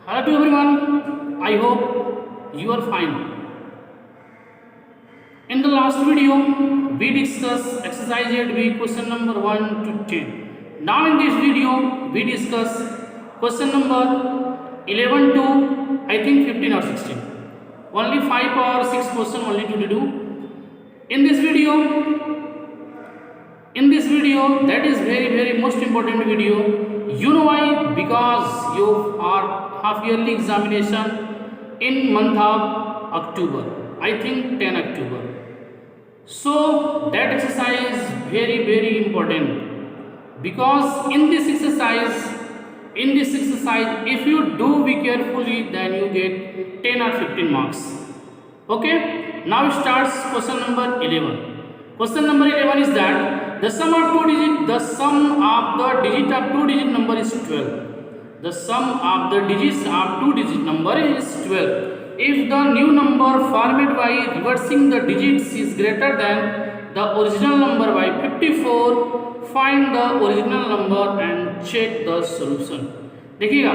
Hello to everyone, I hope you are fine. In the last video, we discussed exercise 8B question number 1 to 10. Now in this video, we discuss question number 11 to I think 15 or 16. Only 5 or 6 questions only to do. In this video, that is very most important video. You know why? Because you are half yearly examination in month of October. I think 10 October. So that exercise is very important, because in this exercise if you do be carefully, then you get 10 or 15 marks. Okay, now starts question number 11. Question number 11 is that the sum of the digit of two digit number is 12. The sum of the digits of two digit number is 12. If the new number formed by reversing the digits is greater than the original number by 54, find the original number and check the solution. देखिएगा,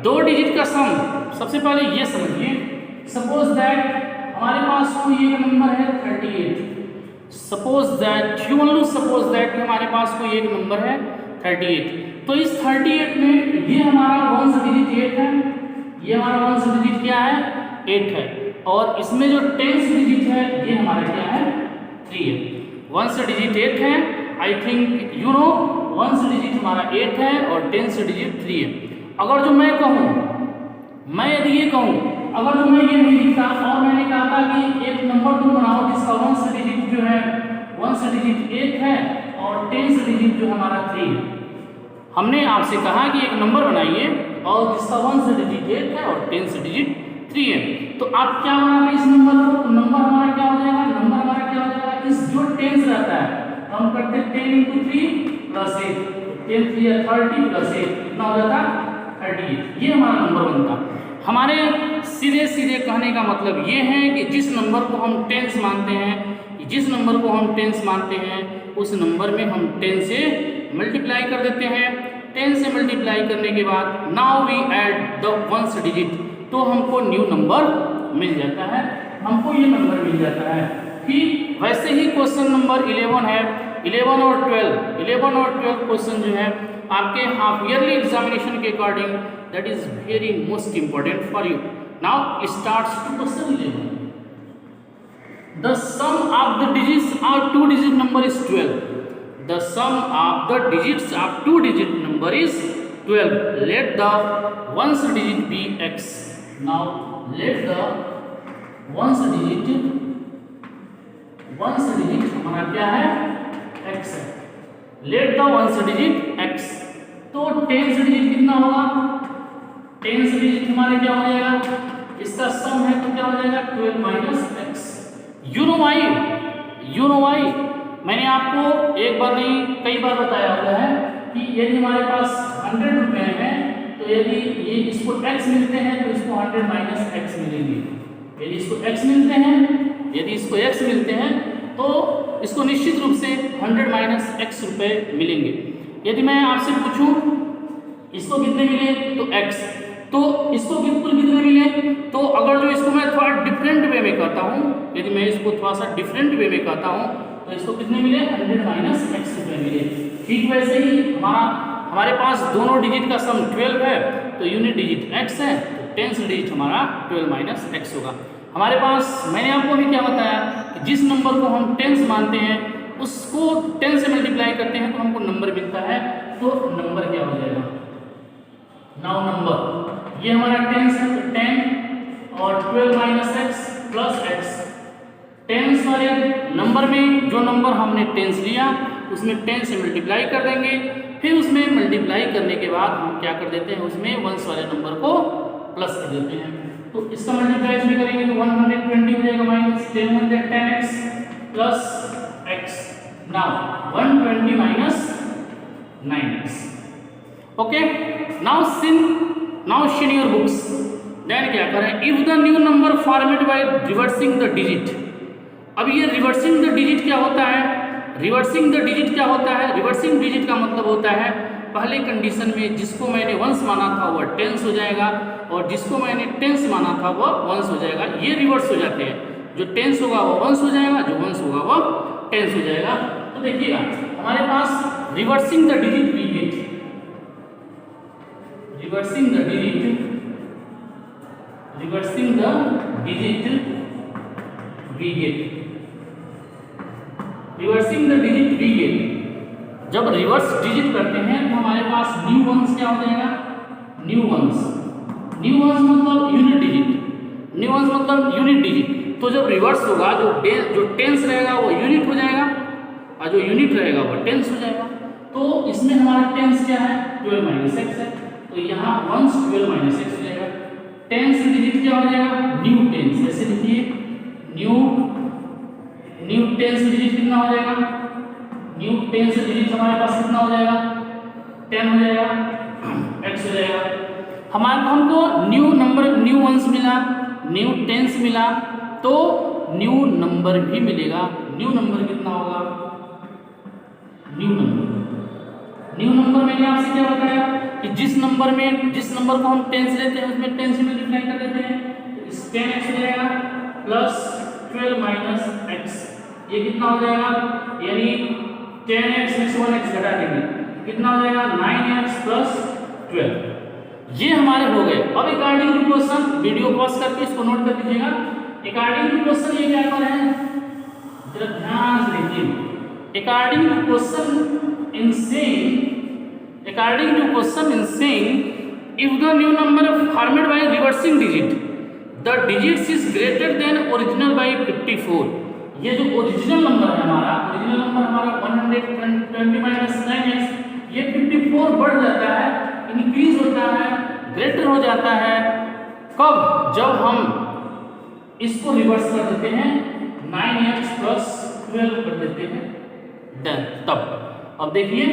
दो digit का सम, सबसे पहले ये समझिए, suppose that हमारे पास कोई एक नंबर है 38. सपोज दैट हमारे पास कोई एक नंबर है 38. तो इस 38 में ये हमारा वन सा डिजिट 8 है, ये हमारा वन सा डिजिट क्या है 8 है, और इसमें जो टेंस डिजिट है ये हमारा क्या है 3 है. वन सा डिजिट 8 है, I think you know, one सा डिजिट हमारा 8 है और टेंस डिजिट 3 है. अगर जो मैं यदि ये कहूँ, अगर जो मैं ये नहीं लिखता और मैंने कहा था कि एक नंबर 2 बनाओ जिसका वन सा डिजिट जो है वन सा डिजिट 8 है और टेंस डिजिट जो हमारा 3 है. हमने आपसे कहा कि एक नंबर बनाइए और जिसका वन सा डिजिट 8 है और टेंस डिजिट 3 है. तो आप क्या बनाते इस नंबर को, तो नंबर हमारा क्या हो जाएगा, इस जो टेंस रहता है हम करते हैं 10 into 3 plus 8, 10 3 या 30 plus 8 कितना हो जाता है 38. ये हमारा नंबर बनता. हमारे सीधे कहने का मतलब ये है कि जिस नंबर को हम टेंस मानते हैं उस नंबर में हम 10 से मल्टीप्लाई कर देते हैं. 10 से मल्टीप्लाई करने के बाद now we add the ones digit, तो हमको न्यू नंबर मिल जाता है, हमको ये नंबर मिल जाता है. कि वैसे ही क्वेश्चन नंबर 11 है, 11 और 12 क्वेश्चन जो है आपके हाफ ईयरली एग्जामिनेशन के according, that is very most important for you. Now starts to question 11. The sum of the digits of two digit number is 12. The sum of the digits of two digit number is 12. Let the ones digit be x. Now let the ones digit हमारा क्या है x है. Let the ones digit x. तो tens digit कितना होगा, tens digit हमारे क्या हो जाएगा, इसका सम है तो क्या हो जाएगा 12 minus x. You know why मैंने आपको एक बार नहीं कई बार बताया हुआ है कि यदि हमारे पास 100 रुपए हैं तो यदि ये इसको x मिलते हैं तो इसको 100 minus x मिलेंगे. यदि इसको x मिलते हैं तो इसको निश्चित रूप से 100 minus x रुपए मिलेंगे. यदि मैं आपसे पूछूं इसको कितने मिले तो x, तो इसको कुल कितने मिले, तो अगर जो इसको मैं थोड़ा डिफरेंट वे में कहता हूँ, यदि मैं इसको थोड़ा सा डिफरेंट वे में कहता हूँ तो इसको कितने मिले 100 minus x रुपए मिले. ठीक वैसे ही हमारे पास दोनों डिजिट का सम 12 है तो यूनिट डिजिट x है, तो टेंस डिजिट हमारा 12 minus x होगा. हमारे पास मैंने आपको भी क्या बताया कि जिस नंबर को हम टेंस मानते हैं उसको 10 से मल्टीप्लाई करते हैं तो हमको नंबर मिलता है. तो नंबर क्या हो जाएगा, नाउ नंबर ये हमारा टेंस है तो 10 और 12 minus x plus x. Tens वाले नंबर में जो नंबर हमने टेंस लिया उसमें 10 से मल्टीप्लाई कर देंगे, फिर उसमें मल्टीप्लाई करने के बाद हम क्या कर देते हैं, उसमें वंस वाले नंबर को प्लस कर देते हैं. तो इसका मल्टीप्लाई भी करेंगे तो 120 हो जाएगा minus 10x plus x. Now 120 minus 9x. Okay, now in your books then क्या करें, if the new number format by reversing the digit. अब ये रिवर्सिंग द डिजिट क्या होता है, रिवर्सिंग डिजिट का मतलब होता है पहले कंडीशन में जिसको मैंने वंस माना था वह टेंस हो जाएगा, और जिसको मैंने टेंस माना था वह वंस हो जाएगा। ये रिवर्स हो जाते हैं, जो टेंस होगा वो वंस हो जाएगा, जो वंस होगा वह टेंस हो जाएगा। तो देखिएगा हमारे पास reversing the digit we get, reversing the digit, reversing the digit we get, reversing the digit we get. जब रिवर्स डिजिट करते हैं तो हमारे पास न्यू वंस क्या हो जाएगा, न्यू वंस। न्यू वंस मतलब यूनिट डिजिट, न्यू वंस मतलब यूनिट डिजिट। तो जब रिवर्स होगा जो टेंस रहेगा वो यूनिट हो जाएगा, और जो यूनिट रहेगा वो टेंस हो जाएगा। तो इसमें हमारा टेंस क्या है, 12 माइनस एक्स है, तो यहाँ वंस 12 माइनस एक्स हो जाएगा। टेंस डिजिट क्या हो जाएगा, न्यू टेंस। ऐसे लिखिए, न्यू टेंस डिजिट कितना हो जाएगा, न्यू टेंस डिजिट हमारे पास कितना हो जाएगा, 10 हो जाएगा, x हो जाएगा। हमको न्यू नंबर, न्यू वंस मिला, न्यू टेंस मिला, तो न्यू नंबर भी मिलेगा। न्यू नंबर कितना होगा, न्यू नंबर मैंने आपसे क्या बताया कि जिस नंबर को हम टेंस लेते हैं उसमें टेंस से मल्टीप्लाई कर देते हैं, तो इस 10x हो जाएगा प्लस 12 माइनस x, ये कितना हो जाएगा, यानी 10x में से 1x घटा देंगे, कितना हो जाएगा 9x प्लस 12। ये हमारे हो गए। अब according to question, video pause करके इसको नोट कर लीजिएगा। अकॉर्डिंग टू क्वेश्चन ये क्या कर रहे हैं, जरा ध्यान से देखिए। According to question in saying, according to question in saying if the new number formed by reversing digit the digits is greater than original by 54। ये जो ओरिजिनल नंबर है हमारा, ओरिजिनल नंबर हमारा 120 माइनस 9x, ये 54 बढ़ जाता है, increase होता है, ग्रेटर हो जाता है। कब, जब हम इसको रिवर्स कर देते हैं, 9x प्लस 12 कर देते हैं, डन। तब अब देखिए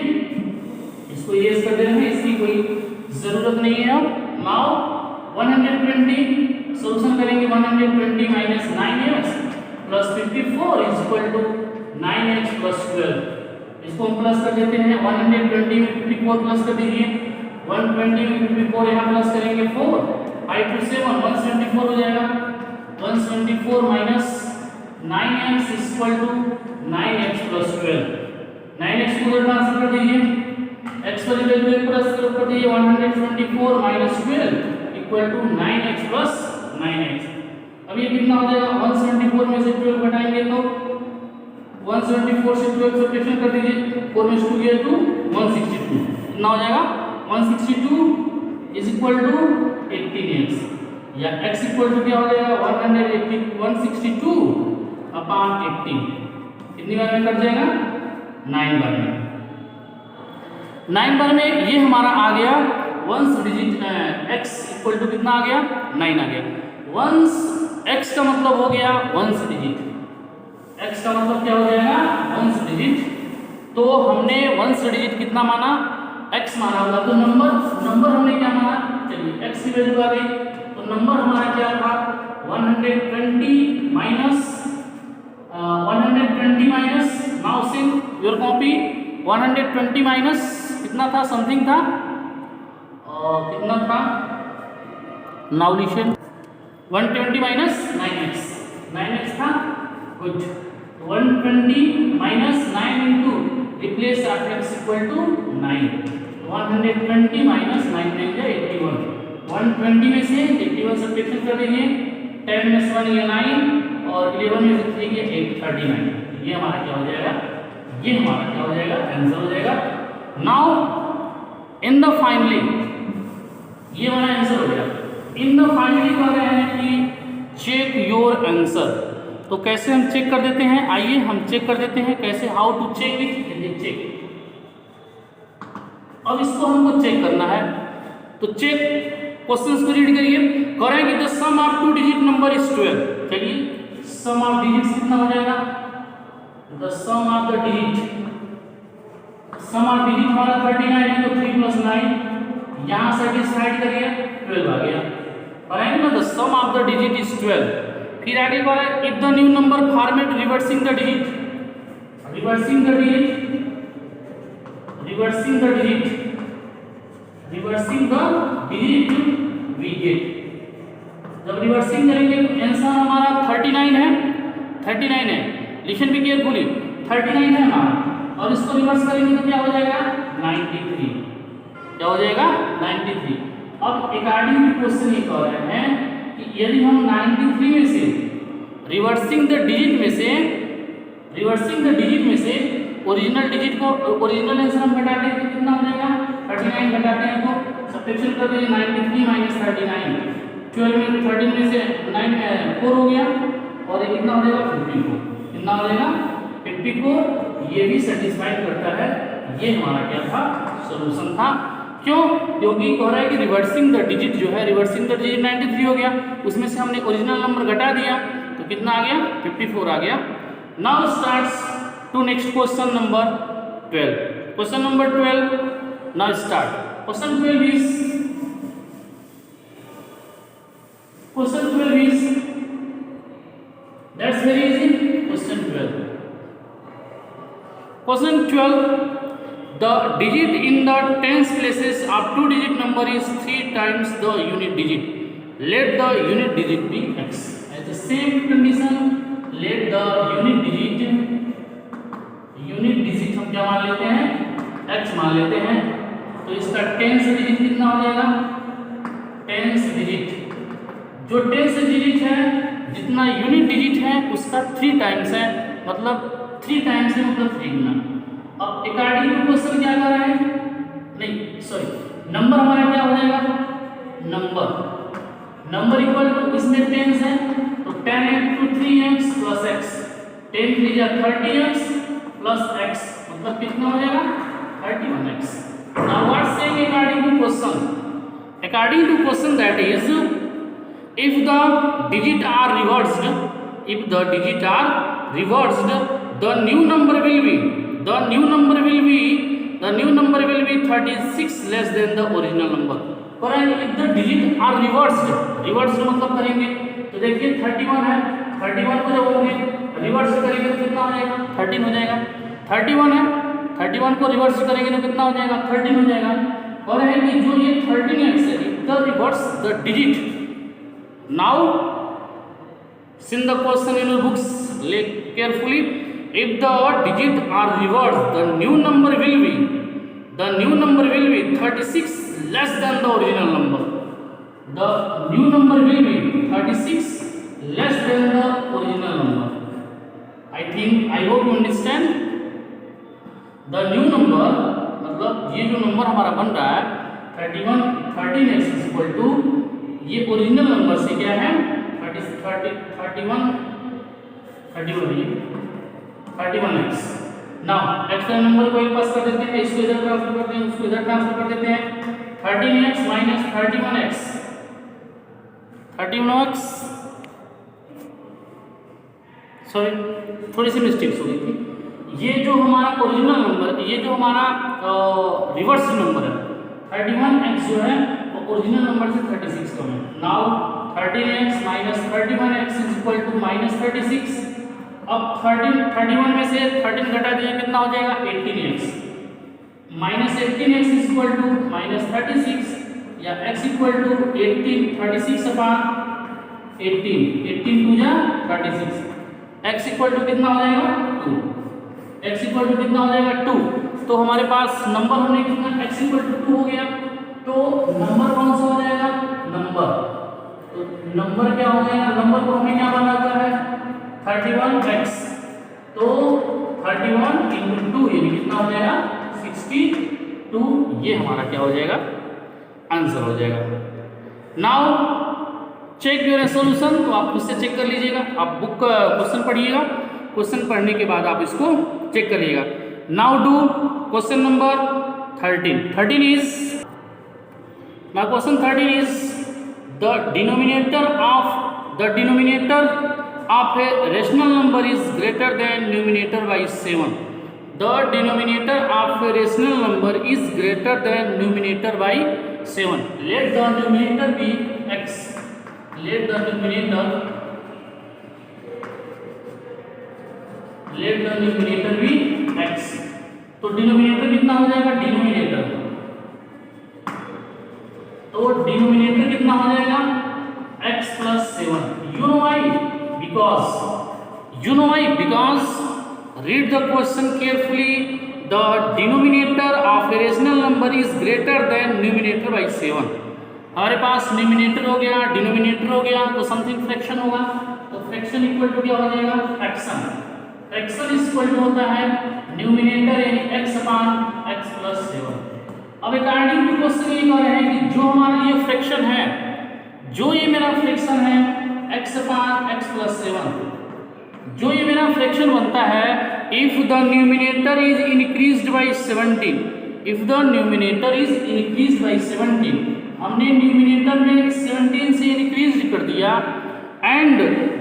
इसको इरेज कर दे रहे हैं, इसकी कोई जरूरत नहीं है। अब नाउ 120 सोल्यूशन करेंगे, 120 minus 9x plus 54 is equal to 9x plus 12। इसको हम प्लस कर देते हैं, 120 में 54 प्लस कर दीजिए, 120 में 54 यहाँ प्लस करेंगे 4, 5 to 7 174 हो जाएगा। 174 minus 9x is equal to 9x plus 12। 9x को ट्रांसफर कर दीजिए, x वाली वैल्यू एक प्लस कर दीजिए, 124 minus 12 equal to 9x plus 9x। अब ये कितना हो जाएगा, 174 में से 12 घटाएंगे तो 174 से 12 सब्ट्रैक्शन कर दीजिए, 4 में 2 गया तो 162, कितना हो जाएगा 162 इज इक्वल टू 18x, या x इक्वल टू क्या हो जाएगा 162 अपॉन 18, कितनी बार में कट जाएगा 9 बार में। 9 बार में ये हमारा आ गया ones digit, x equal to कितना आ गया 9 आ गया। वंस x का मतलब हो गया वंस डिजिट, x का मतलब क्या हो जाएगा वंस डिजिट। तो हमने वंस डिजिट कितना माना, x माना होगा, तो नंबर हमने क्या माना, चलिए x की वैल्यू आ गई, तो नंबर हमारा क्या था 120 minus 120 minus, now see in your copy, 120 minus कितना था, समथिंग था, कितना था, नाउ लिसन 120 माइनस 9x था, good. 120 minus 9 into replace x equal to 9, 120 minus 9 देंगे 81, 120 में से 81 सब्ट्रैक्शन कर देंगे, 10 में से 1 ये 9 और 11 में से 3 ये 39। ये हमारा क्या हो जाएगा, ये हमारा क्या हो जाएगा, आंसर हो जाएगा। नाउ इन द फाइनली, ये हमारा आंसर हो गया। इन द फाइनली कह रहे हैं कि चेक योर आंसर, तो कैसे हम चेक कर देते हैं, आइए हम चेक कर देते हैं कैसे, how to check it, check. अब इसको हमको चेक करना है, तो चेक क्वेश्चंस को रीड करिए। करेंगे the sum of two digit number is 12, चलिए सम ऑफ डिजिट्स कितना हो जाएगा, the sum of the digit, sum of digit हमारा 39 है, तो 3 प्लस 9 यहाँ सेटिस्फाइड करिए, 12 आ गया। करेंगे ना the sum of the digit is 12, फिर आगे करें if the new number format reversing the digit, reversing the digit, reversing the digit reversing the digit we get. जब रिवर्सिंग करेंगे तो आंसर हमारा 39 है, 39 है, लिसन भी केयरफुली, 39 है हमारा, और इसको रिवर्स करेंगे तो क्या हो जाएगा 93, क्या हो जाएगा 93। अब अकॉर्डिंग टू क्वेश्चन ये कह रहे हैं कि यदि हम 93 में से रिवर्सिंग द डिजिट में से ओरिजिनल डिजिट को, ओरिजिनल आंसर हम घटाते हैं तो कितना हो जाएगा 39 घटाते हैं तो सब्ट्रैक्शन कर देंगे 93 माइनस 39, 12 में 13 में से 4 हो गया और ये कितना हो जाएगा 54, कितना हो जाएगा 54। ये भी सेटिस्फाई करता है, ये हमारा क्या था सॉल्यूशन था। क्यों? क्योंकि कह रहा है कि रिवर्सिंग द डिजिट जो है, रिवर्सिंग द डिजिट 93 हो गया, उसमें से हमने ओरिजिनल नंबर घटा दिया तो कितना आ गया 54 आ गया। Now starts to next question number 12। Question number 12 now start. Question 12 is that's very easy। Question 12, the digit in the tens places of two digit number is 3 times the unit digit, let the unit digit be x। As the same condition, let the unit digit हम क्या मान लेते हैं x मान लेते हैं, तो इसका टेंस डिजिट कितना हो जाएगा, टेंस डिजिट, जो टेंस डिजिट है जितना यूनिट डिजिट है उसका 3 टाइम्स है, मतलब 3 टाइम्स है मतलब 3 गुना। अब अकॉर्डिंग टू क्वेश्चन क्या कर रहा है, नहीं सॉरी, नंबर हमारा क्या हो जाएगा, नंबर इक्वल टू, इसमें टेंस है तो 10 into 3x plus x, 10 3 जा 30x plus x, मतलब कितना हो जाएगा 31x। Now what saying according to question? According to question that is, if the digit are reversed, the new number will be 36 less than the original number। पर if the digit are reversed मतलब करेंगे तो देखिए 31 है, 31 को जब होंगे reverse करेंगे तो कितना हो जाएगा 13 हो जाएगा, 31 है, 31 को रिवर्स करेंगे तो कितना हो जाएगा 13 हो जाएगा। और है कि जो ये 13x है, the reverse the digit। Now see the question in your books carefully, if the digit are reversed, the new number will be 36 less than the original number, the new number will be 36 less than the original number। I hope you understand। the new number मतलब ये जो number हमारा बन रहा है 13x is equal to, ये original number से क्या है 31x। नाउ एक्स का नंबर को एक पास कर देते हैं, इसको इधर ट्रांसफर करते हैं, उसको इधर ट्रांसफर कर देते हैं, 13x माइनस 31x, सॉरी थोड़ी सी मिस्टेक्स हो गई थी। ये जो हमारा ओरिजिनल नंबर, ये जो हमारा रिवर्स नंबर है 31x जो है वो ओरिजिनल नंबर से 36 कम है। Now 13x minus 31x is equal to minus 36। अब 31 में से 13 घटा दिया कितना हो जाएगा 18x, minus 18x is equal to minus 36, या x इक्वल टू 18 36 अपॉन 18, 18 2 जा 36, x इक्वल टू कितना हो जाएगा 2, x इक्वल टू कितना हो जाएगा 2। तो हमारे पास नंबर हमने कितना x इक्वल टू 2 हो गया, तो नंबर कौन सा हो जाएगा तो नंबर क्या हो जाएगा, नंबर को हमें क्या बनाना है 31x, तो 31 into 2 यानी कितना हो जाएगा 62, ये हमारा क्या हो जाएगा आंसर हो जाएगा। नाउ चेक योर सॉल्यूशन, तो आप खुद से चेक कर लीजिएगा, आप बुक का क्वेश्चन पढ़िएगा, क्वेश्चन पढ़ने के बाद आप इसको चेक करिएगा। Now do question number 13 is, now question 13 is the denominator of a rational number is greater than numerator by 7। The denominator of a rational number is greater than numerator by 7। Let the numerator be x। Let the numerator be x। तो denominator कितना हो जाएगा, तो denominator कितना हो जाएगा x plus 7. You know why? Because read the question carefully. The denominator of a rational number is greater than numerator by 7. हमारे पास numerator हो गया, डिनोमिनेटर हो गया, तो समथिंग फ्रैक्शन होगा, तो फ्रैक्शन इक्वल टू क्या हो जाएगा फ्रैक्शन इक्वल टू होता है न्यूमिनेटर यानी x अपान x प्लस 7. अब अकॉर्डिंग टू क्वेश्चन ये कह रहे हैं कि जो हमारा ये फ्रैक्शन है, जो ये मेरा फ्रैक्शन है x अपान x प्लस 7, जो ये मेरा फ्रैक्शन बनता है, if the numerator is increased bye 17, if the numerator is increased bye 17, हमने न्यूमिनेटर में 17 से इंक्रीज कर दिया, and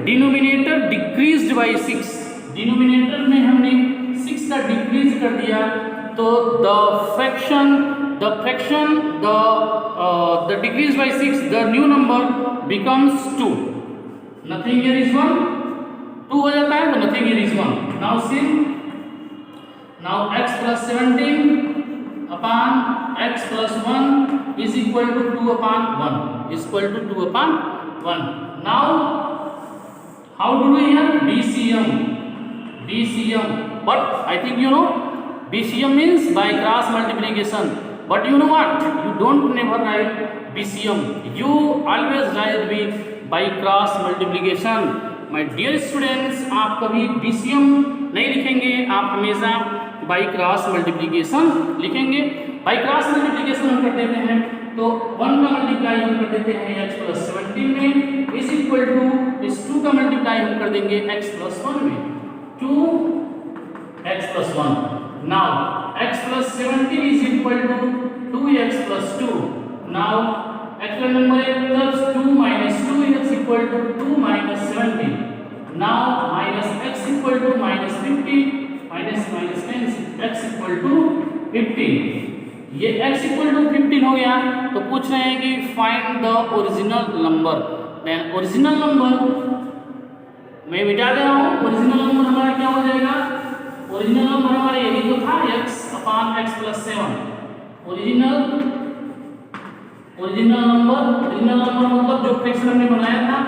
denominator decreased bye 6, denominator में हमने 6 का डिक्रीज कर दिया, तो the decrease by 6, the new number becomes 2. Nothing here is 1, 2 हो जाता है, तो nothing here is 1. Now see, now x plus 17 upon x plus 1 is equal to 2 upon 1, is equal to 2 upon 1. Now how to do here? BCM, but I think you know BCM means by cross multiplication, but you know what, you don't never write BCM, you always write by cross multiplication. My dear students, आप कभी BCM नहीं लिखेंगे, आप हमेशा by cross multiplication लिखेंगे. by cross multiplication हम कर देते हैं, तो 1 का मल्टीप्लाई हम कर देते हैं x प्लस 17 में, इज इक्वल टू इस 2 का मल्टीप्लाई हम कर देंगे x प्लस 1 में, 2x plus 1. Now x plus 17 is equal to 2x plus 2. Now actual number is 2 minus 2 is equal to 2 minus 17. Now minus x equal to minus 15, minus 10 x equal to 15. ये x equal to 15 हो गया, तो पूछ रहे हैं कि find the original number. Then original number मैं मिटा दे रहा हूँ, original number हमारा क्या हो जाएगा? ओरिजिनल नंबर हमारा यही तो था x अपान x प्लस 7. ओरिजिनल नंबर मतलब जो फ्रैक्शन हमने बनाया था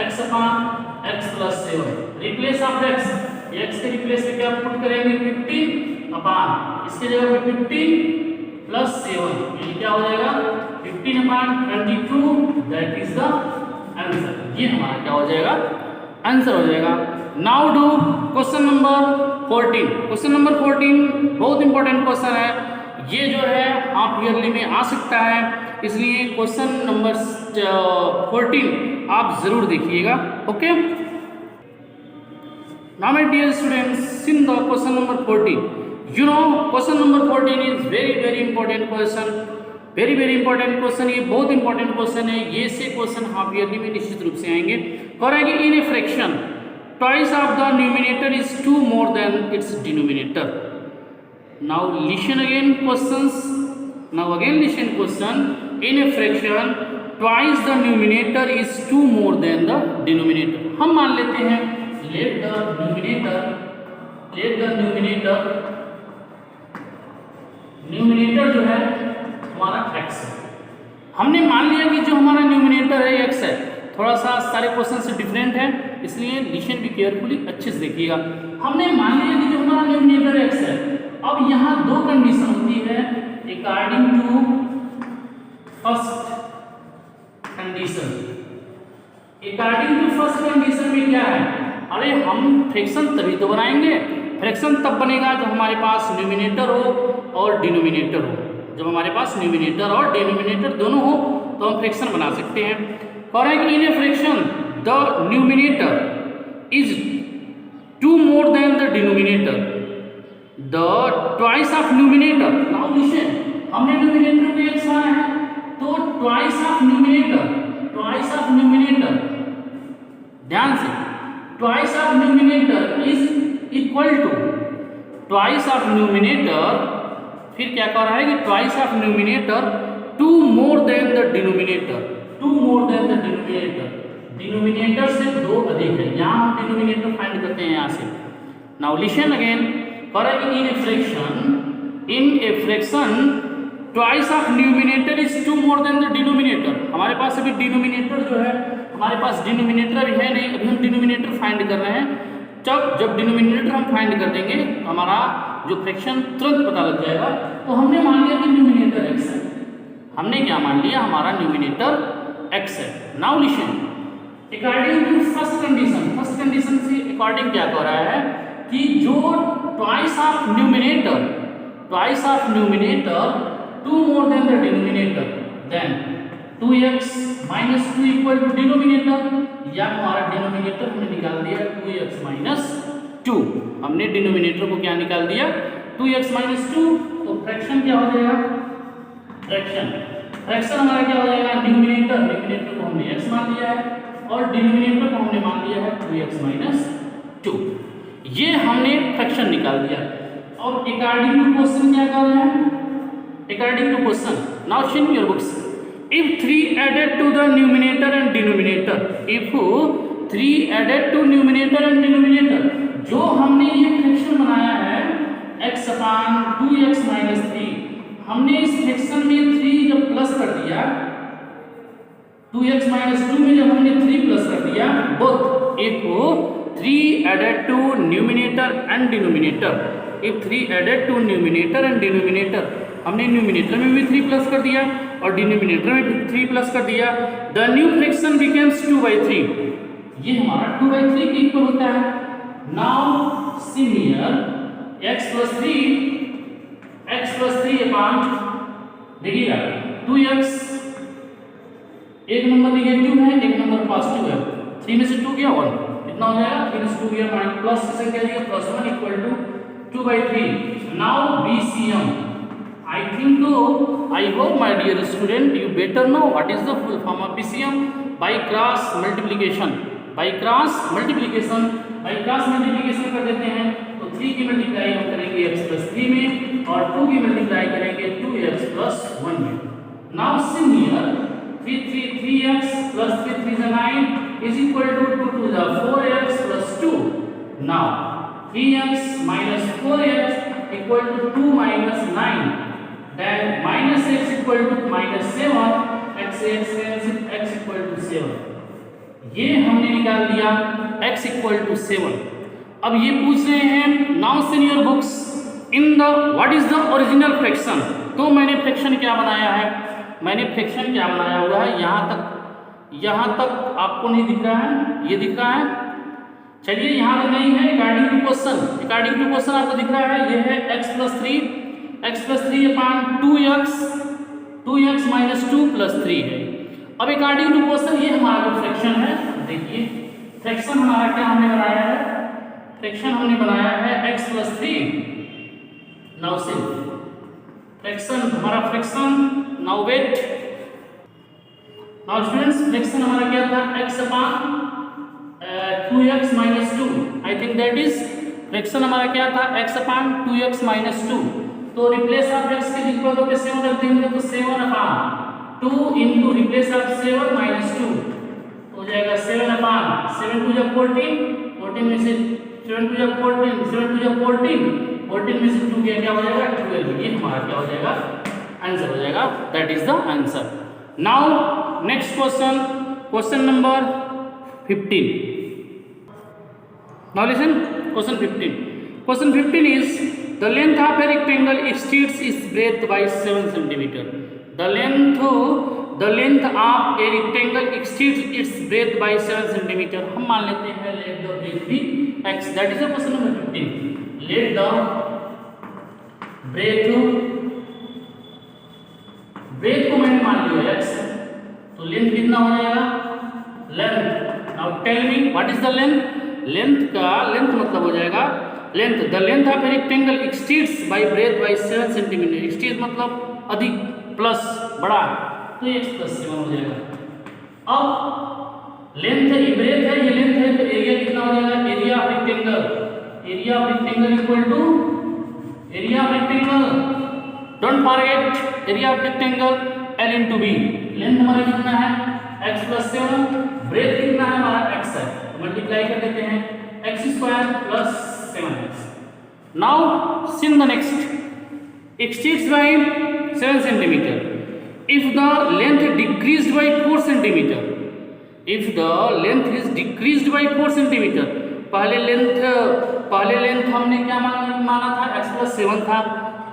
x upon x plus 7. Replace of x के रिप्लेस में क्या पुट करेंगे 15 अपान, इसके जगह पे 15 प्लस 7, यानी क्या हो जाएगा 15 अपान 22, दैट इज द आंसर. ये हमारा क्या हो जाएगा आंसर हो जाएगा. Now do question number 14. Question number 14 बहुत इंपॉर्टेंट क्वेश्चन है, ये जो है हाफ ईयरली में आ सकता है, इसलिए क्वेश्चन नंबर 14 आप जरूर देखिएगा. Okay, now my dear students, in the question number 14, you know question number 14 is very important question, very important question. ये बहुत इंपॉर्टेंट क्वेश्चन है, ये से क्वेश्चन हाफ ईयरली में निश्चित रूप से आएंगे. करेंगे in a fraction twice of the numerator is 2 more than its denominator. Now listen again questions. Now again listen question. In a fraction twice the numerator is 2 more than the denominator. हम मान लेते हैं let the numerator जो है हमारा x है. हमने मान लिया कि जो हमारा न्यूमिनेटर है x है. थोड़ा सा सारे क्वेश्चन से डिफरेंट है, इसलिए लिसन भी केयरफुली अच्छे से देखिएगा. हमने मान लिया कि जो हमारा न्यूमिनेटर x है. अब यहाँ दो कंडीशन होती है according to first condition. According to first condition में क्या है, अरे हम फ्रैक्शन तभी तो बनाएंगे, फ्रैक्शन तब बनेगा जब हमारे पास न्यूमिनेटर हो और डिनोमिनेटर हो. जब हमारे पास न्यूमिनेटर और डिनोमिनेटर दोनों हो तो हम फ्रैक्शन बना सकते हैं. Correct, in a fraction the numerator is 2 more than the denominator, the twice of numerator. Now listen, हमने न्यूमिनेटर में x माना है, तो twice of numerator ध्यान से, twice of numerator is equal to twice of numerator. फिर क्या कह रहा है कि twice of numerator 2 more than the denominator, 2 more than the denominator. Denominator से 2 अधिक है, यहाँ हम डिनोमिनेटर फाइंड करते हैं यहाँ से. Now listen again, correct in a fraction twice of numerator is 2 more than the denominator. हमारे पास अभी डिनोमिनेटर जो है, हमारे पास डिनोमिनेटर अभी है नहीं, अभी हम डिनोमिनेटर फाइंड कर रहे हैं। जब डिनोमिनेटर हम फाइंड कर देंगे तो हमारा जो फ्रैक्शन तुरंत पता लग जाएगा। तो हमने मान लिया कि न्यूमिनेटर x है, हमने क्या मान लिया, हमारा न्यूमिनेटर x है। Now listen, according to first condition से अकॉर्डिंग क्या कह रहा है कि जो twice of numerator 2 more than the denominator, then 2x minus 2 equal to denominator, या हमारा डिनोमिनेटर हमने निकाल दिया 2x minus 2। हमने डिनोमिनेटर को क्या निकाल दिया, 2x minus 2। तो फ्रैक्शन क्या हो जाएगा, फ्रैक्शन हमारा क्या हो जाएगा, न्यूमिनेटर को हमने x मान लिया है और डिनोमिनेटर को हमने मान लिया है 2x minus 2। ये हमने फ्रैक्शन निकाल दिया। और अकॉर्डिंग टू क्वेश्चन क्या कर रहे हैं, according to question, now see in your books, if 3 added to the numerator and denominator, if 3 added to numerator and denominator, जो हमने ये फ्रैक्शन बनाया है x अपान 2x minus 3, हमने इस फ्रैक्शन में 3 जब प्लस कर दिया, 2x minus 2 में जब हमने 3 प्लस कर दिया, both if 3 added to numerator and denominator, if 3 added to numerator and denominator, हमने न्यूमिनेटर में भी 3 प्लस कर दिया और डिनोमिनेटर में भी 3 प्लस कर दिया, द न्यू फ्रैक्शन बिकम्स 2/3। ये हमारा 2/3 के इक्वल होता है। नाउ सिमिलर x plus 3 अपान, देखिएगा 2x, एक नंबर निगेटिव है, एक नंबर पॉजिटिव है, 3 में से 2 गया 1, कितना हो जाएगा, 3 में से 2 गया माइनस प्लस से क्या दिया +1 equal to 2/3। Now BCM, I think I hope my dear student you better know what is the full form of BCM, by cross multiplication कर देते हैं तो 3 की मल्टीप्लाई हम करेंगे x plus 3 में और 2 की मल्टीप्लाई करेंगे 2x plus 1 में। Now similar 3x plus 3 is 9 is equal to 2 to the 4x plus 2। Now 3x minus 4x equal to 2 minus 9, then minus x equal to minus 7, x equal to 7। ये हमने निकाल दिया x equal to 7। अब ये पूछ रहे हैं now in your books in the what is the original fraction। तो मैंने फ्रैक्शन क्या बनाया है, मैंने फ्रैक्शन क्या बनाया हुआ है, यहाँ तक आपको नहीं दिख रहा है, ये दिख रहा है, चलिए यहाँ तक नहीं है। अकॉर्डिंग टू क्वेश्चन आपको दिख रहा है, ये है x plus 3 अपान 2x minus 2 plus 3 है। अब अकॉर्डिंग टू क्वेश्चन ये हमारा जो फ्रैक्शन है, देखिए फ्रैक्शन हमारा क्या हमने बनाया है, फ्रैक्शन हमने बनाया है x plus 3। नाउ से फ्रैक्शन हमारा now wait, now students fraction हमारा क्या था, x upon 2x minus 2, I think that is fraction हमारा क्या था, x अपान 2x minus 2। तो रिप्लेस ऑफ x के इक्वल तो 7 रख देंगे तो 7 upon 2 into replace of 7 minus 2 हो जाएगा 7 अपान 7 टू 14, 14 में से 7 टू 14, 7 टू 14, 14 में से 2 क्या हो जाएगा 12। ये हमारा क्या हो जाएगा, आंसर हो जाएगा, that is the answer. Now next question number 15। Now listen question 15 is the length of a rectangle exceeds its breadth by 7 centimeter। The length of a rectangle exceeds its breadth by 7 centimeter। हम मान लेते हैं let the breadth be x, that is the question number 15। let the breadth को मैंने मान लिया x, तो length कितना हो जाएगा, length. Now tell me what is the length, length मतलब हो जाएगा length, the length of a rectangle exceeds by breadth by 7 centimetre. Exceed मतलब अधिक प्लस बड़ा, तो x प्लस 7 हो जाएगा। अब लेंथ है, ये ब्रेथ है, ये लेंथ है, तो एरिया कितना हो जाएगा, area of rectangle equal to area of rectangle, don't forget area of rectangle L into B। Length हमारा कितना है x प्लस 7, ब्रेथ कितना है हमारा x है, मल्टीप्लाई कर देते हैं x square plus 7x। Now sin the next, exceeds by 7 centimeter. If the length decreased by 4 centimeter, if the length is decreased by 4 centimeter, पहले लेंथ हमने क्या माना था, x plus 7 था,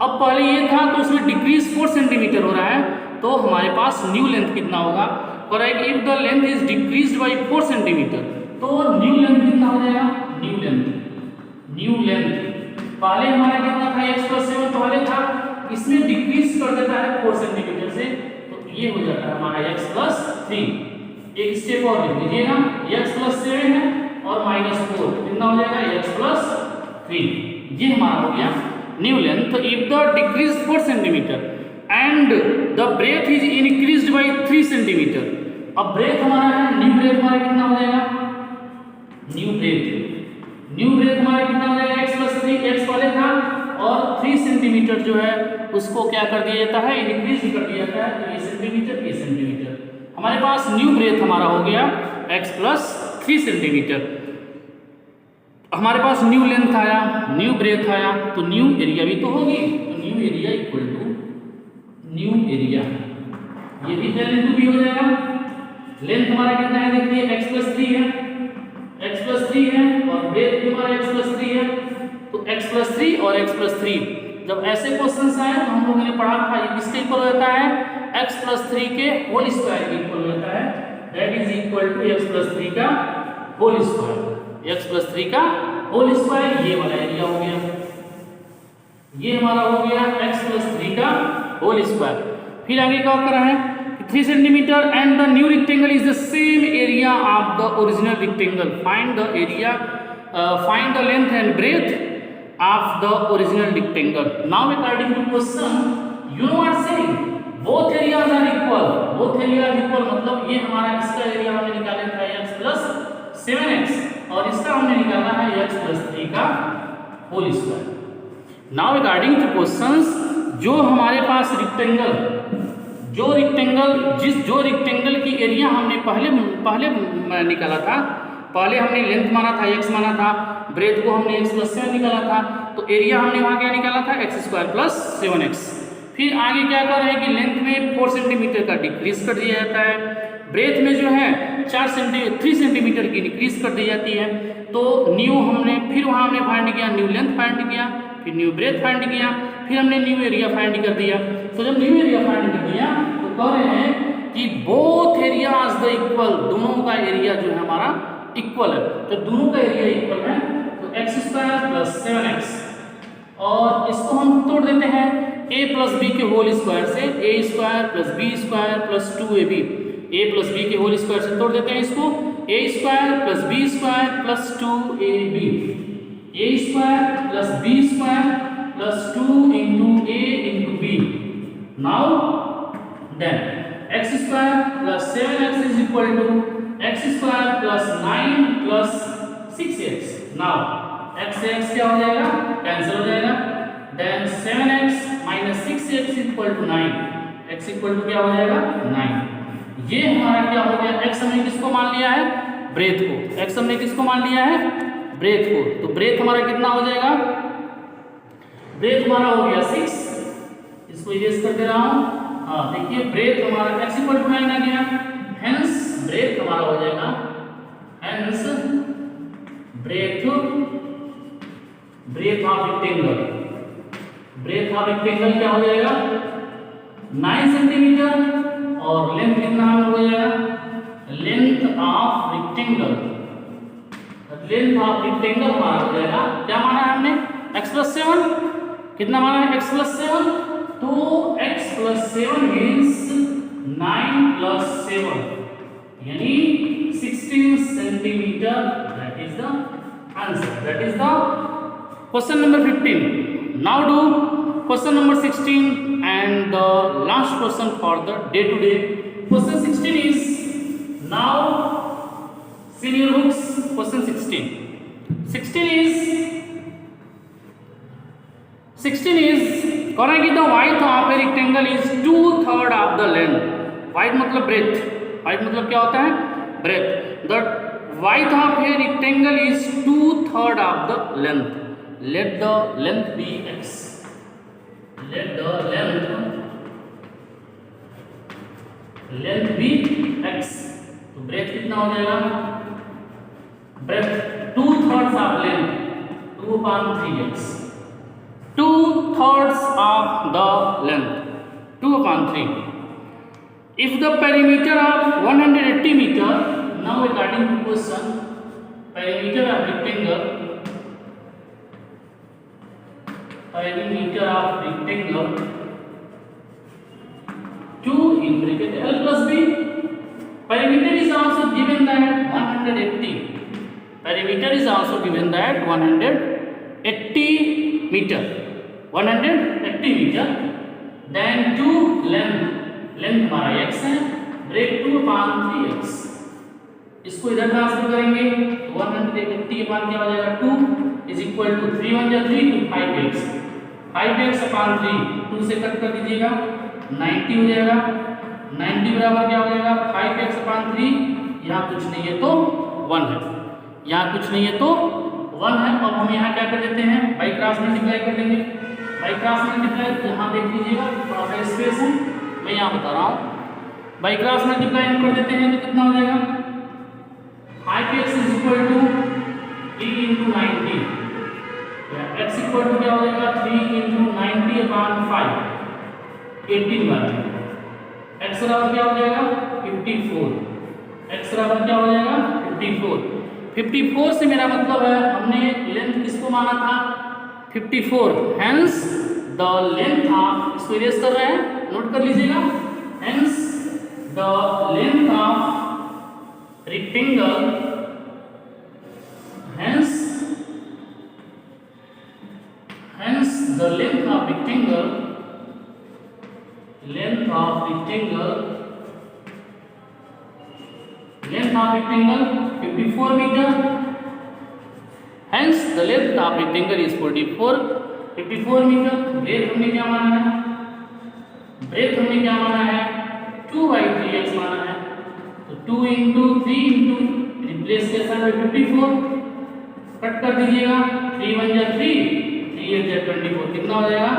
अब पहले ये था तो उसमें डिक्रीज 4 सेंटीमीटर हो रहा है, तो हमारे पास न्यू लेंथ कितना होगा, correct, if the length is decreased bye 4 centimetre, तो न्यू लेंथ कितना हो जाएगा, न्यू लेंथ पहले हमारा कितना था, x plus 7 पहले था, इसमें डिक्रीज कर देता है 4 सेंटीमीटर से, तो ये हो जाता है हमारा x plus 3। एक स्टेप और लिख लीजिएगा, x plus 7 है और -4 कितना हो जाएगा, x plus 3, ये हमारा हो गया new length. If the decrease 4 centimetre and the breadth is increased by 3 centimetre, अब ब्रेथ हमारा है, न्यू ब्रेथ हमारा कितना हो जाएगा, न्यू ब्रेथ हमारा कितना हो जाएगा, x plus 3, x पहले था और 3 सेंटीमीटर जो है उसको क्या कर दिया जाता है, इंक्रीज कर दिया जाता है, तो ये सेंटीमीटर, हमारे पास न्यू ब्रेथ हमारा हो गया x plus 3 सेंटीमीटर। हमारे पास न्यू लेंथ आया, न्यू ब्रेथ आया, तो न्यू एरिया भी तो होगी, तो new area equal to new area, ये भी L into B हो जाएगा। लेंथ हमारा कितना है, देखिए x plus 3 है और ब्रेथ भी हमारा x plus 3 है, तो x plus 3 और x plus 3, जब ऐसे क्वेश्चंस आए तो हम लोगों ने पढ़ा था ये किसके इक्वल हो जाता है, x plus 3 के होल स्क्वायर के इक्वल हो जाता है, that is equal to x plus 3 का होल स्क्वायर, x plus 3 का होल स्क्वायर, ये वाला एरिया हो गया, ये हमारा हो गया x plus 3 का होल स्क्वायर। फिर आगे क्या कर रहा है, 3 centimetre and the new rectangle is the same area of the original rectangle, find the area, find the length and breadth of the original rectangle. Now according to question you know what saying, both areas are equal, मतलब ये हमारा इसका area हमने निकाला था x plus 7x और इसका हमने निकाला है x plus 3 का whole square. Now according to questions, जो हमारे पास रेक्टेंगल की एरिया हमने पहले निकाला था, पहले हमने लेंथ माना था, x माना था, ब्रेथ को हमने x plus 7 निकाला था, तो एरिया हमने वहाँ क्या निकाला था, x square plus 7x। फिर आगे क्या कर रहे हैं कि लेंथ में 4 सेंटीमीटर का डिक्रीज कर दिया जाता है, ब्रेथ में जो है 3 सेंटीमीटर की डिक्रीज कर दी जाती है, तो न्यू हमने फिर वहाँ हमने फाइंड किया, न्यू लेंथ फाइंड किया, फिर न्यू ब्रेथ फाइंड किया, फिर हमने न्यू एरिया फाइंड कर दिया। तो जब न्यू एरिया फाइंड कर दिया तो कह रहे हैं कि बोथ एरियाज द इक्वल, दोनों का एरिया जो है हमारा इक्वल है, तो दोनों का एरिया इक्वल है, तो x स्क्वायर प्लस 7x, और इसको हम तोड़ देते हैं a प्लस बी के होल स्क्वायर से, a square plus B square plus 2ab, a plus B के होल स्क्वायर से तोड़ देते हैं इसको, a square plus B square plus 2ab, a square plus B square plus 2 into a into b। Now then x square plus 7x is equal to x square plus 9 plus 6x। Now x से x क्या हो जाएगा, cancel हो जाएगा, then 7x minus 6x equal to 9, x equal to क्या हो जाएगा 9। ये हमारा क्या हो गया, x हमने किसको मान लिया है, ब्रेथ को, x हमने किसको मान लिया है, ब्रेथ को, तो ब्रेथ हमारा कितना हो जाएगा, ब्रेथ हमारा हो गया 6, इसको इरेज कर दे रहा हूँ, हाँ देखिए ब्रेथ हमारा x इक्वल टू 9 आ गया, हेंस ब्रेथ हमारा हो जाएगा, हेंस ब्रेथ ऑफ रेक्टेंगल क्या हो जाएगा 9 सेंटीमीटर, और लेंथ कितना हो जाएगा, लेंथ ऑफ रेक्टेंगल हमारा हो जाएगा, क्या माना है हमने, x plus 7, कितना माना है x plus 7, तो x plus 7 means 9 plus 7 यानी 16 centimetre, that is the answer, that is the question number 15. Now do question number 16 and the last question for the day to day. Question 16 is, now senior books, question 16 is करेंगे the width of a rectangle is 2/3 of the length, width मतलब breadth, width मतलब क्या होता है, breadth, the width of a rectangle is 2/3 of the length, let the length be x, let the length length भी x। तो breath कितना हो जाएगा, breath 2/3 of length 2/3x, 2/3 of the length 2/3. If the perimeter of 180 meter, now according to question, perimeter of rectangle 2 in bracket L plus B. Perimeter is also given that 180. Perimeter is also given that 180 meter. 180 meter. Then 2 length हमारा x है, break 2/3x। इसको इधर transfer करेंगे तो 180 के मान क्या हो जाएगा 2 इज इक्वल टू 3 1 जा 3 to 5x, 5x/3 2 से कट कर दीजिएगा 90 हो जाएगा। 90 बराबर क्या हो जाएगा 5x/3, यहाँ कुछ नहीं है तो 1 है, यहाँ कुछ नहीं है तो 1 है। अब हम यहाँ क्या कर देते हैं, बाई क्रॉस मल्टीप्लाई कर देंगे। बाई क्रॉस मल्टीप्लाई यहाँ देख लीजिएगा थोड़ा सा स्पेस है, मैं यहाँ बता रहा हूँ। बाई क्रॉस मल्टीप्लाई कर देते हैं तो कितना हो जाएगा 5x is equal to 3 into 90, x equal to क्या हो जाएगा 3 into 90/5, 18 बार। x बराबर क्या हो जाएगा 54, x बराबर क्या हो जाएगा 54। 54 से मेरा मतलब है हमने लेंथ किसको माना था 54, हेंस द लेंथ ऑफ, इसको इरेज कर रहे हैं नोट कर लीजिएगा, hence the length of rectangle, hence the length of rectangle 54 meter, hence the length of rectangle is 54 meter। Breath हमने क्या माना है, ब्रेथ हमने क्या माना है 2/3x माना है, तो 2 into 3 into रिप्लेस के साथ 54 कट कर दीजिएगा, 3 1 जा 3, 3 8 जा 24, कितना हो जाएगा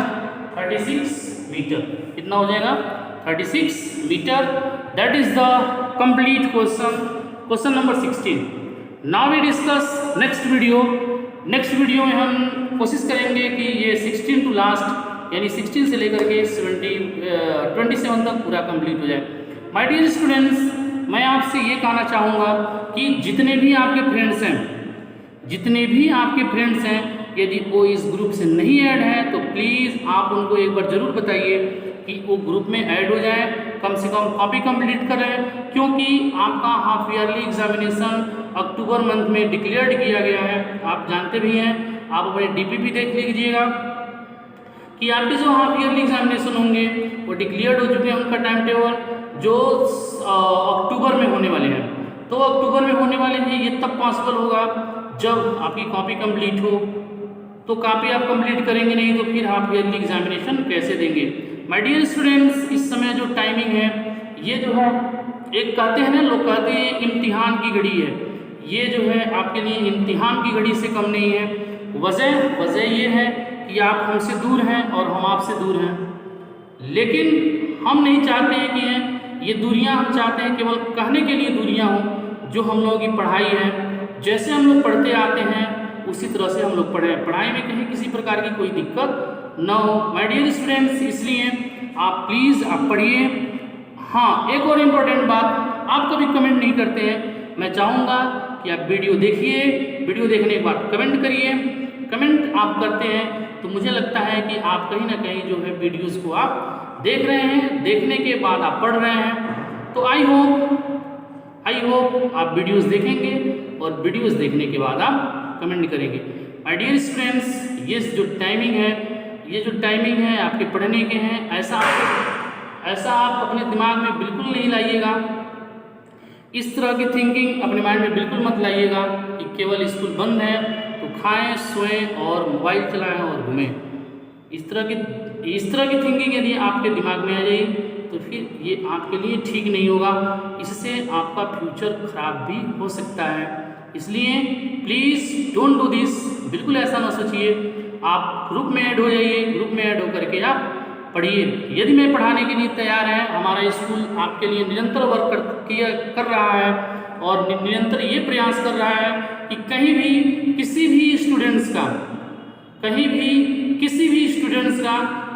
36 मीटर, कितना हो जाएगा 36 metre. That is the complete question number 16। Now we discuss next video. Next video में हम कोशिश करेंगे कि ये 16 टू लास्ट यानी 16 से लेकर के 27 तक पूरा कंप्लीट हो जाए। माय डियर स्टूडेंट्स, मैं आपसे ये कहना चाहूँगा कि जितने भी आपके फ्रेंड्स हैं यदि वो इस ग्रुप से नहीं ऐड हैं तो प्लीज़ आप उनको एक बार ज़रूर बताइए कि वो ग्रुप में ऐड हो जाएं, कम से कम कॉपी कंप्लीट करें, क्योंकि आपका हाफ ईयरली एग्जामिनेशन अक्टूबर मंथ में डिक्लेयर्ड किया गया है। आप जानते भी हैं, आप अपने डीपीपी देख लीजिएगा कि आपके जो हाफ ईयरली एग्जामिनेशन होंगे वो डिक्लेयर्ड हो चुके हैं, उनका टाइम टेबल जो अक्टूबर में होने वाले हैं। तो अक्टूबर में होने वाले हैं, ये तब पॉसिबल होगा जब आपकी कॉपी कंप्लीट हो। तो कॉपी आप कंप्लीट करेंगे नहीं तो फिर हाफ ईयरली एग्जामिनेशन कैसे देंगे। माय डियर स्टूडेंट्स, इस समय जो टाइमिंग है ये जो है, एक कहते हैं ना, लोग कहते हैं इम्तिहान की घड़ी है, ये जो है आपके लिए इम्तिहान की घड़ी से कम नहीं है। वजह ये है कि आप हमसे दूर हैं और हम आपसे दूर हैं, लेकिन हम नहीं चाहते हैं कि ये दूरियां, हम चाहते हैं केवल कहने के लिए दूरियां हों। जो हम लोगों की पढ़ाई है, जैसे हम लोग पढ़ते आते हैं उसी तरह से हम लोग पढ़ें, पढ़ाई में कहीं किसी प्रकार की कोई दिक्कत न हो। माय डियर स्टूडेंट्स, इसलिए आप प्लीज़ आप पढ़िए। हाँ, एक और इम्पोर्टेंट बात, आप कभी कमेंट नहीं करते हैं, मैं चाहूँगा कि आप वीडियो देखिए, वीडियो देखने के बाद कमेंट करिए। कमेंट आप करते हैं तो मुझे लगता है कि आप कहीं ना कहीं जो है वीडियोज़ को आप देख रहे हैं, देखने के बाद आप पढ़ रहे हैं। तो आई होप आप वीडियोज़ देखेंगे और वीडियोज़ देखने के बाद आप कमेंट करेंगे। माय डियर स्टूडेंट्स, ये जो टाइमिंग है आपके पढ़ने के हैं, ऐसा आप अपने दिमाग में बिल्कुल नहीं लाइएगा। इस तरह की थिंकिंग अपने माइंड में बिल्कुल मत लाइएगा कि केवल स्कूल बंद है तो खाएं, सोएं और मोबाइल चलाएं और घूमें। इस तरह की थिंकिंग यदि आपके दिमाग में आ जाए तो फिर ये आपके लिए ठीक नहीं होगा, इससे आपका फ्यूचर खराब भी हो सकता है। इसलिए प्लीज़ डोंट डू दिस, बिल्कुल ऐसा ना सोचिए। आप ग्रुप में ऐड हो जाइए, ग्रुप में ऐड होकर के आप पढ़िए। यदि मैं पढ़ाने के लिए तैयार है, हमारा स्कूल आपके लिए निरंतर वर्क कर रहा है और निरंतर ये प्रयास कर रहा है कि कहीं भी किसी भी स्टूडेंट्स का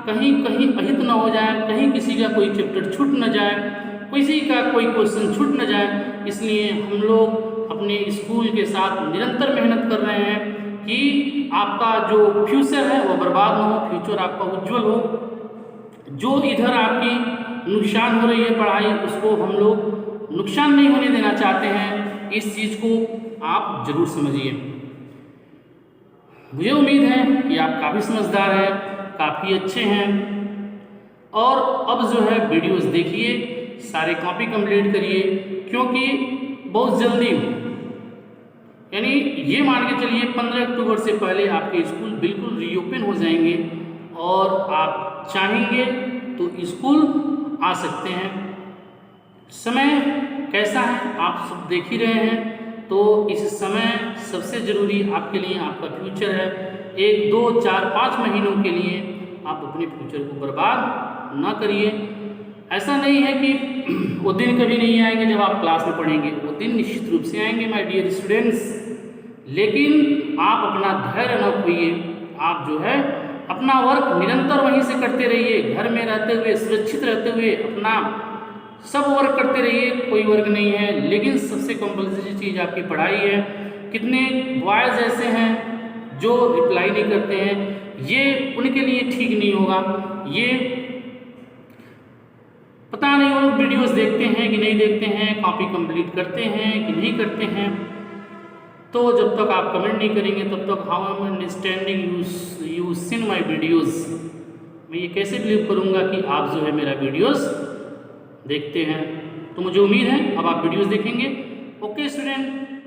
कहीं अहित न हो जाए, कहीं किसी का कोई चैप्टर छूट न जाए, किसी का कोई क्वेश्चन छूट न जाए। इसलिए हम लोग अपने स्कूल के साथ निरंतर मेहनत कर रहे हैं कि आपका जो फ्यूचर है वो बर्बाद ना हो, फ्यूचर आपका उज्जवल हो। जो इधर आपकी नुकसान हो रही है पढ़ाई, उसको हम लोग नुकसान नहीं होने देना चाहते हैं। इस चीज़ को आप जरूर समझिए। मुझे उम्मीद है कि आप काफ़ी समझदार हैं, काफ़ी अच्छे हैं। और अब जो है वीडियोस देखिए, सारे कॉपी कंप्लीट करिए, क्योंकि बहुत जल्दी यानी ये मान के चलिए 15 अक्टूबर से पहले आपके स्कूल बिल्कुल रीओपन हो जाएंगे और आप चाहेंगे तो स्कूल आ सकते हैं। समय कैसा है आप सब देख ही रहे हैं, तो इस समय सबसे ज़रूरी आपके लिए आपका फ्यूचर है। 1, 2, 4, 5 महीनों के लिए आप अपने फ्यूचर को बर्बाद ना करिए। ऐसा नहीं है कि वो दिन कभी नहीं आएंगे जब आप क्लास में पढ़ेंगे, वो दिन निश्चित रूप से आएंगे माय डियर स्टूडेंट्स। लेकिन आप अपना धैर्य न खोइए, आप जो है अपना वर्क निरंतर वहीं से करते रहिए। घर में रहते हुए, सुरक्षित रहते हुए अपना सब वर्क करते रहिए, कोई वर्क नहीं है। लेकिन सबसे कंपल्सरी चीज़ आपकी पढ़ाई है। कितने बॉयज़ ऐसे हैं जो रिप्लाई नहीं करते हैं, ये उनके लिए ठीक नहीं होगा। ये पता नहीं वो वीडियोस देखते हैं कि नहीं देखते हैं, कॉपी कंप्लीट करते हैं कि नहीं करते हैं। तो जब तक आप कमेंट नहीं करेंगे तब तक how I am understanding you seen my videos, मैं ये कैसे बिलीव करूँगा कि आप जो है मेरा वीडियोस देखते हैं। तो मुझे उम्मीद है अब आप वीडियोस देखेंगे। Okay student.